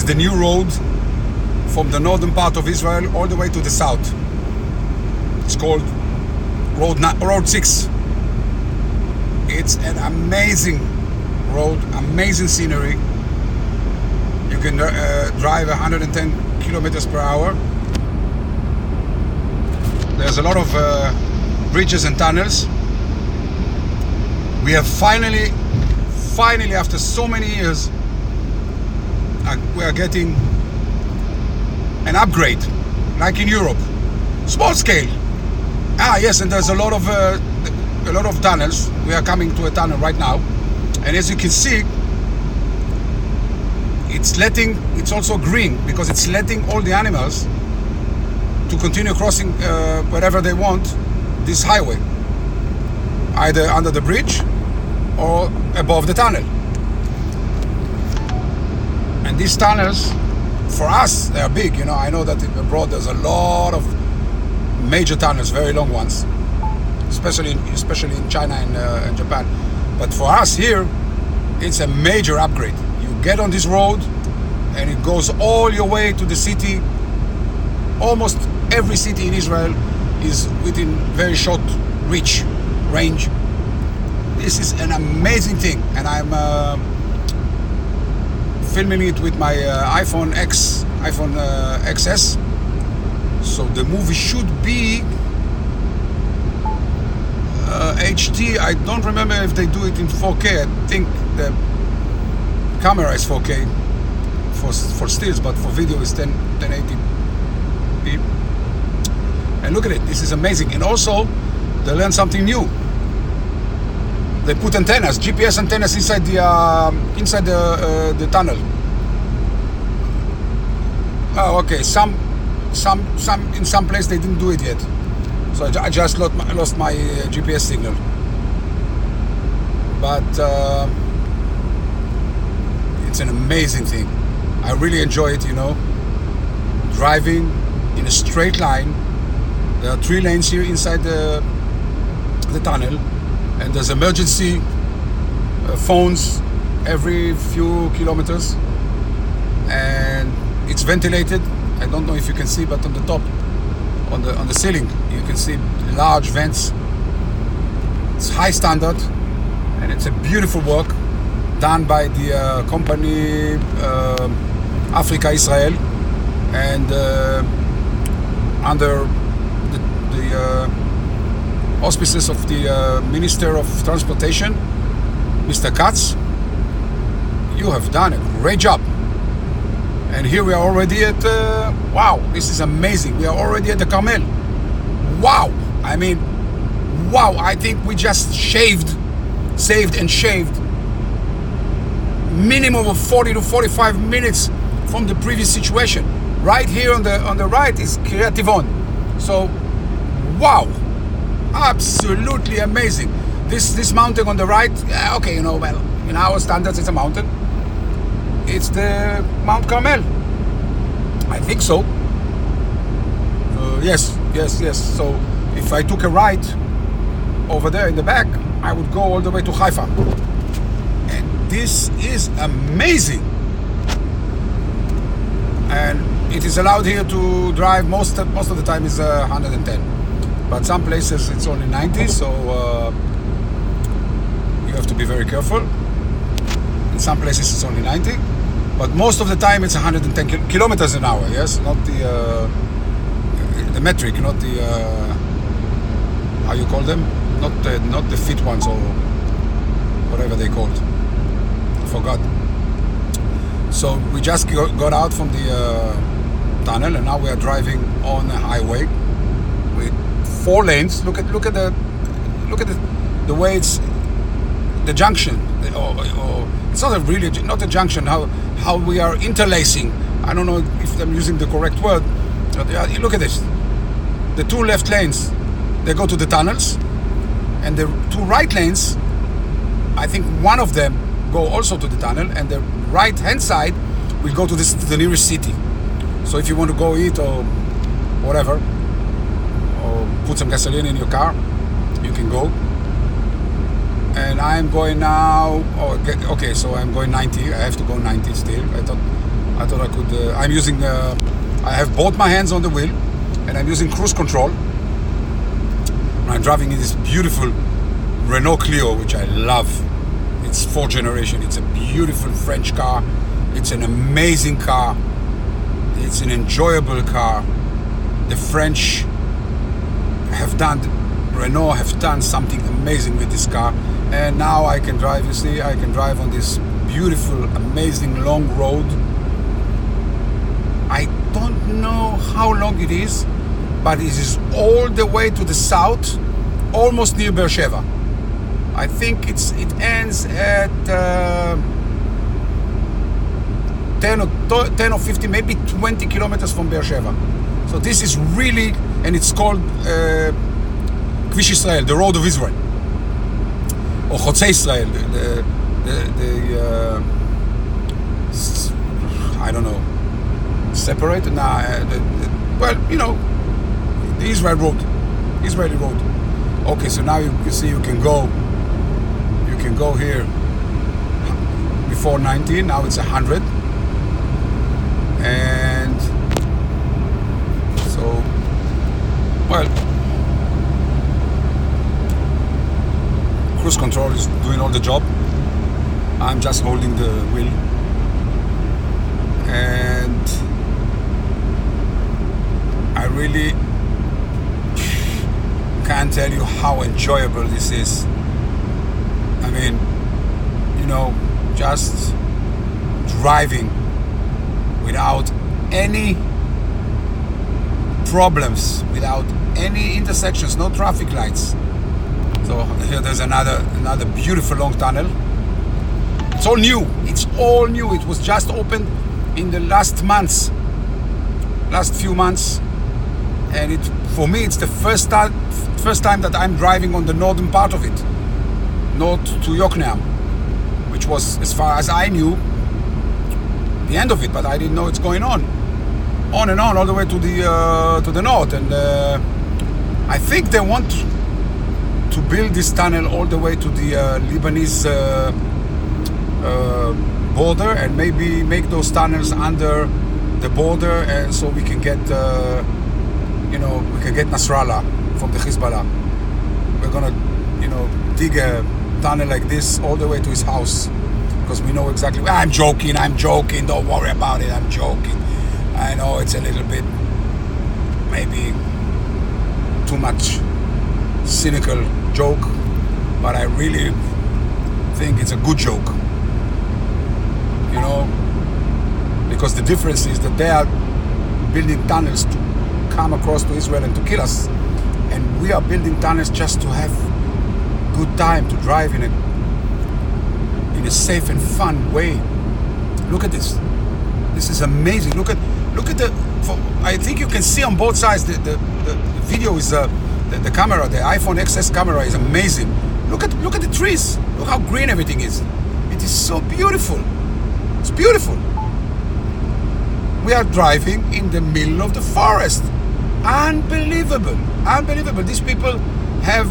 the new road from the northern part of Israel all the way to the south. It's called Road 6. It's an amazing road, amazing scenery. You can drive 110 kilometers per hour. There's a lot of bridges and tunnels. We have finally after so many years, we are getting an upgrade, like in Europe, small scale. Yes, and there's a lot of tunnels. We are coming to a tunnel right now, and as you can see, it's also green because it's letting all the animals to continue crossing wherever they want this highway, either under the bridge or above the tunnel. And these tunnels, for us, they are big. I know that abroad there's a lot of major tunnels, very long ones, especially in China and Japan. But for us here, it's a major upgrade. You get on this road and it goes all your way to the city. Almost every city in Israel is within very short range. This is an amazing thing, and I'm filming it with my iPhone XS. So the movie should be HD. I don't remember if they do it in 4K. I think the camera is 4K for stills, but for video is 1080p. And look at it, this is amazing. And also, they learned something new. They put antennas, GPS antennas inside the tunnel. Oh, okay. Some in some place they didn't do it yet. So I just lost my GPS signal. But it's an amazing thing. I really enjoy it. Driving in a straight line. There are 3 lanes here inside the tunnel, and there's emergency phones every few kilometers, and it's ventilated. I don't know if you can see, but on the top, on the ceiling, you can see large vents. It's high standard, and it's a beautiful work done by the company Africa Israel, and under the auspices of the Minister of Transportation, Mr. Katz. You have done a great job. And here we are already at, wow, this is amazing. We are already at the Carmel. Wow, wow, I think we just saved minimum of 40 to 45 minutes from the previous situation. Right here on the right is Kiryat Tivon. So, wow, absolutely amazing. This mountain on the right, okay, well, in our standards it's a mountain. It's the Mount Carmel. I think so. Yes. So if I took a right over there in the back, I would go all the way to Haifa. And this is amazing. And it is allowed here to drive most of the time is 110. But some places it's only 90, so you have to be very careful. In some places it's only 90. But most of the time it's 110 kilometers an hour, yes? Not the metric, not the, how you call them? Not the fit ones or whatever they called. I forgot. So we just got out from the tunnel, and now we are driving on a highway with 4 lanes. Look at the way it's the junction. It's not a junction. How we are interlacing. I don't know if I'm using the correct word. But look at this. The 2 left lanes, they go to the tunnels, and the 2 right lanes, I think one of them go also to the tunnel, and the right hand side will go to the nearest city. So if you want to go eat or whatever, or put some gasoline in your car, you can go. And I'm going now, okay, so I'm going 90. I have to go 90 still. I thought I thought I could. I'm using. I have both my hands on the wheel, and I'm using cruise control. I'm driving in this beautiful Renault Clio, which I love. It's 4th generation. It's a beautiful French car. It's an amazing car. It's an enjoyable car. The French Renault have done something amazing with this car. And now I can drive, you see, I can drive on this beautiful, amazing long road. I don't know how long it is, but it is all the way to the south, almost near Beersheba. I think it ends at 10 or 15, maybe 20 kilometers from Beersheba. So this is really, and it's called Kvish Israel, the Road of Israel, or Chotzei Israel, I don't know, separated? Well, you know, the Israeli road. Okay, so now you see you can go here before 90, now it's 100. And so, well, cruise control is doing all the job. I'm just holding the wheel. And I really can't tell you how enjoyable this is. I mean, you know, just driving without any problems, without any intersections, no traffic lights. So here there's another beautiful long tunnel. It's all new. It was just opened in the last few months, and for me it's the first time that I'm driving on the northern part of it, north to Yokneam, which was, as far as I knew, the end of it, but I didn't know it's going on and on all the way to the north. And I think they want to build this tunnel all the way to the Lebanese border, and maybe make those tunnels under the border, and so we can get we can get Nasrallah from the Hezbollah. We're gonna dig a tunnel like this all the way to his house, because we know exactly. I'm joking, don't worry about it, I'm joking. I know it's a little bit maybe too much cynical joke, but I really think it's a good joke, because the difference is that they are building tunnels to come across to Israel and to kill us, and we are building tunnels just to have good time, to drive in a safe and fun way. Look at this. This is amazing. Look at I think you can see on both sides. The video is the camera, the iPhone XS camera is amazing. Look at the trees. Look how green everything is. It is so beautiful. It's beautiful. We are driving in the middle of the forest. Unbelievable. These people have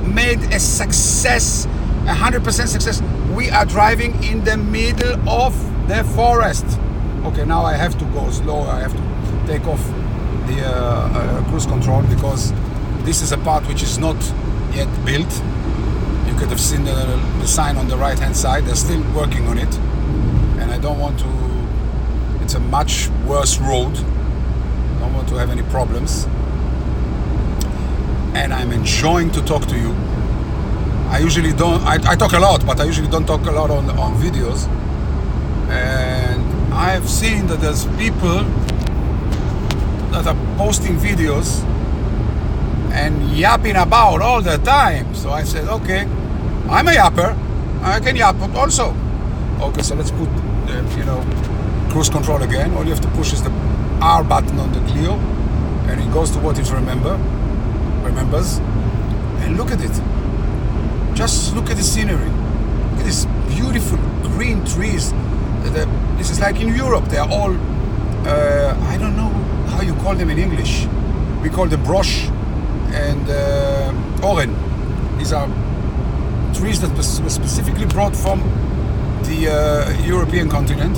made a success, 100% success. We are driving in the middle of the forest. Okay, now I have to go slow. I have to take off the cruise control, because this is a part which is not yet built. You could have seen the sign on the right hand side. They're still working on it, and I don't want to. It's a much worse road. I don't want to have any problems, and I'm enjoying to talk to you. I usually don't. I talk a lot, but I usually don't talk a lot on videos. And I've seen that there's people that are posting videos and yapping about all the time. So I said, okay, I'm a yapper. I can yap also. Okay, so let's put cruise control again. All you have to push is the R button on the Clio, and it goes to what it remembers. And look at it. Just look at the scenery. Look at these beautiful green trees. This is like in Europe. They are all, I don't know how you call them in English. We call them broche and oren. These are trees that were specifically brought from the European continent.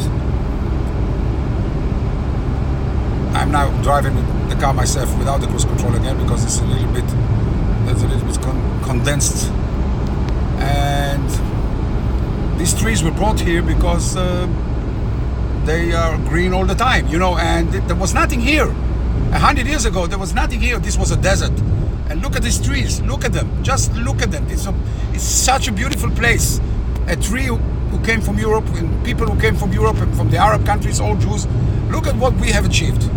I'm now driving the car myself without the cruise control again because it's a little bit condensed. And these trees were brought here because they are green all the time, you know, and there was nothing here. 100 years ago, there was nothing here. This was a desert. And look at these trees. Look at them. Just look at them. It's such a beautiful place. A tree who came from Europe, and people who came from Europe and from the Arab countries, all Jews. Look at what we have achieved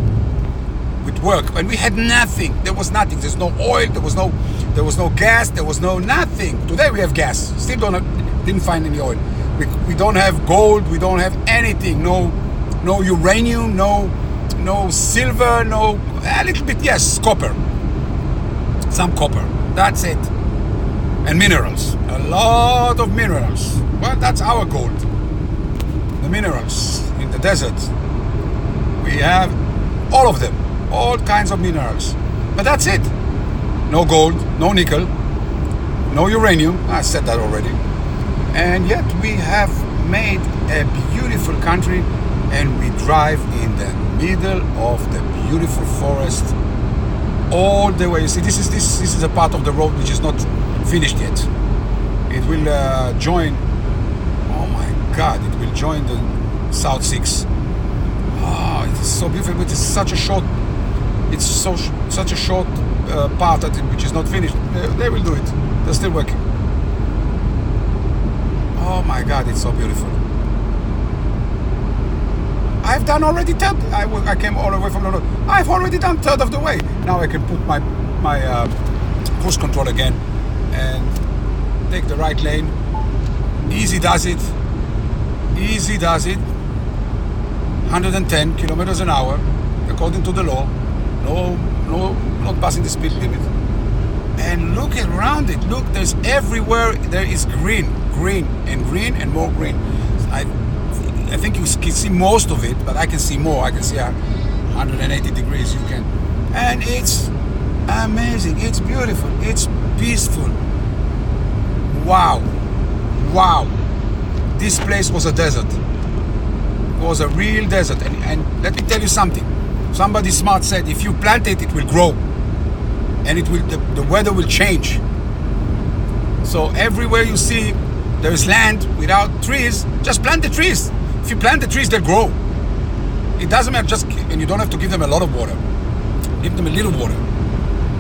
with work. And we had nothing. There was nothing. There's no oil. There was no gas. There was no nothing. Today we have gas. Still didn't find any oil. We don't have gold. We don't have anything. No uranium. No silver. No, a little bit. Yes, copper. Some copper. That's it. And minerals. A lot of minerals. Well, that's our gold. The minerals in the desert. We have all of them. All kinds of minerals. But that's it. No gold, no nickel, no uranium. I said that already. And yet we have made a beautiful country, and we drive in the middle of the beautiful forest all the way. You see, this is a part of the road which is not finished yet. It will join. Oh my God! It will join the South 6. Oh, it is so beautiful. It is such a short. It's such a short part that which is not finished. They will do it. They're still working. Oh my God! It's so beautiful. I've done already third. I came all the way from the road. I've already done third of the way. Now I can put my cruise control again and take the right lane. Easy does it. Easy does it. 110 kilometers an hour, according to the law. No, not passing the speed limit. And look around it. Look, there's everywhere. There is green and more green. I think you can see most of it, but I can see more. I can see 180 degrees. You can, and it's amazing. It's beautiful. It's peaceful. Wow. This place was a desert. It was a real desert. And let me tell you something. Somebody smart said, if you plant it, it will grow, and it will. The weather will change. So everywhere you see there is land without trees, just plant the trees. If you plant the trees, they'll grow. It doesn't matter, and you don't have to give them a lot of water. Give them a little water.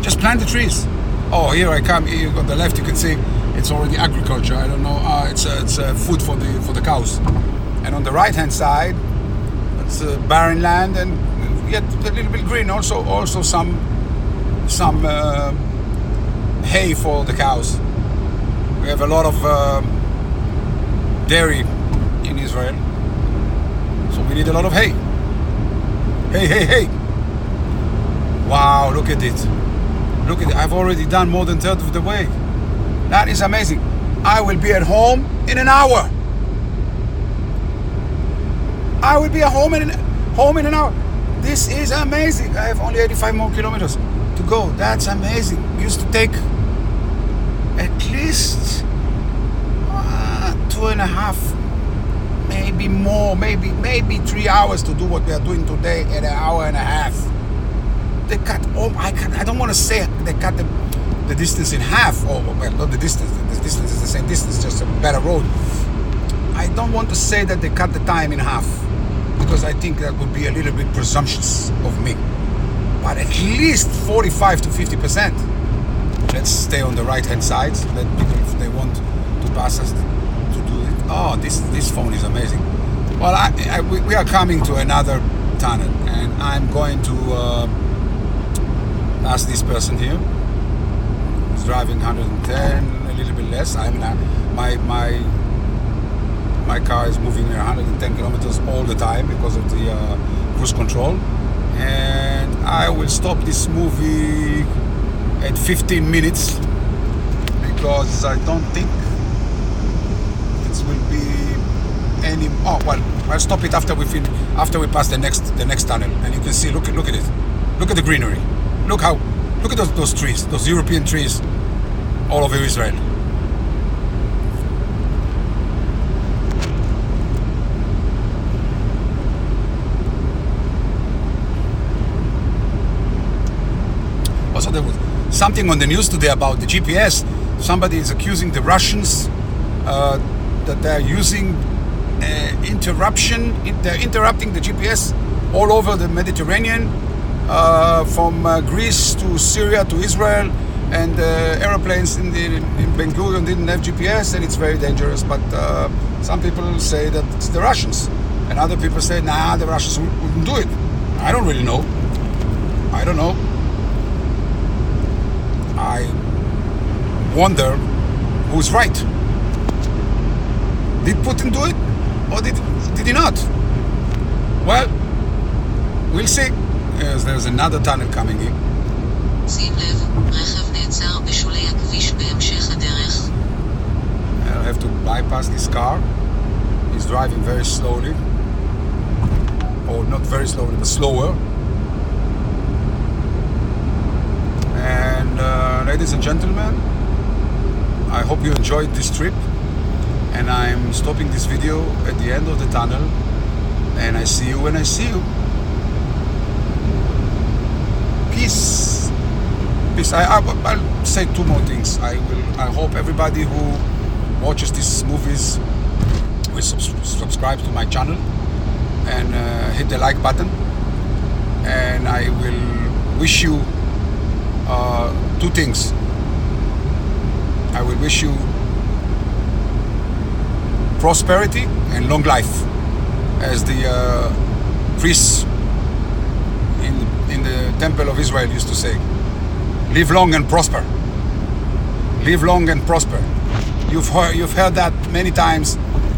Just plant the trees. Oh, here I come. Here on the left, you can see it's already agriculture. I don't know. It's food for the cows. And on the right-hand side, it's barren land and yet a little bit green. Also some hay for the cows. We have a lot of dairy in Israel. So we need a lot of hay. Hey. Wow, look at it. Look at it. I've already done more than third of the way. That is amazing. I will be at home in an hour. I will be at home in an hour. This is amazing. I have only 85 more kilometers to go. That's amazing. We used to take at least 2.5, maybe more, maybe 3 hours to do what we are doing today at 1.5 hours. They cut. I don't want to say they cut the distance in half. Well, not the distance. The distance is the same distance, just a better road. I don't want to say that they cut the time in half, because I think that would be a little bit presumptuous of me. But at least 45 to 50%. Let's stay on the right-hand side. Let people, if they want to pass us, to do it. Oh, this phone is amazing. Well, we are coming to another tunnel, and I'm going to ask this person here. He's driving 110, a little bit less. My car is moving at 110 kilometers all the time because of the cruise control. And I will stop this movie at 15 minutes because I don't think it will be any. Oh well, I'll stop it after we pass the next tunnel, and you can see. Look at it. Look at the greenery. Look at those trees, those European trees, all over Israel. there was something on the news today about the GPS. Somebody is accusing the Russians that they're using they're interrupting the GPS all over the Mediterranean, from Greece to Syria to Israel, and airplanes in Ben Gurion didn't have GPS, and it's very dangerous. But some people say that it's the Russians, and other people say, nah, the Russians wouldn't do it. I don't really know. I don't know. I wonder who's right. Did Putin do it, or did he not? Well, we'll see. Yes, there's another tunnel coming in. שים לב, רכב נעצר בשולי הכביש בהמשך הדרך. I have to bypass this car. He's driving very slowly. Or not very slowly, but slower. And ladies and gentlemen, I hope you enjoyed this trip. And I'm stopping this video at the end of the tunnel. And I see you when I see you. Peace. Peace. I'll say two more things. I hope everybody who watches these movies will subscribe to my channel and hit the like button. And I will wish you two things. I will wish you prosperity and long life, as the priests in the Temple of Israel used to say. Live long and prosper. Live long and prosper. You've heard that many times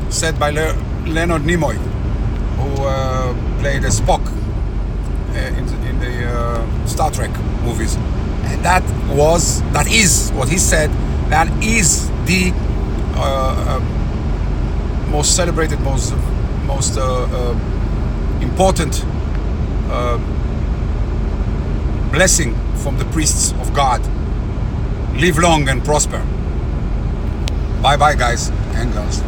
said by Leonard Nimoy, who played as Spock in the Star Trek movies. And that is what he said. That is the most celebrated, most important blessing from the priests of God. Live long and prosper. Bye bye, guys and girls.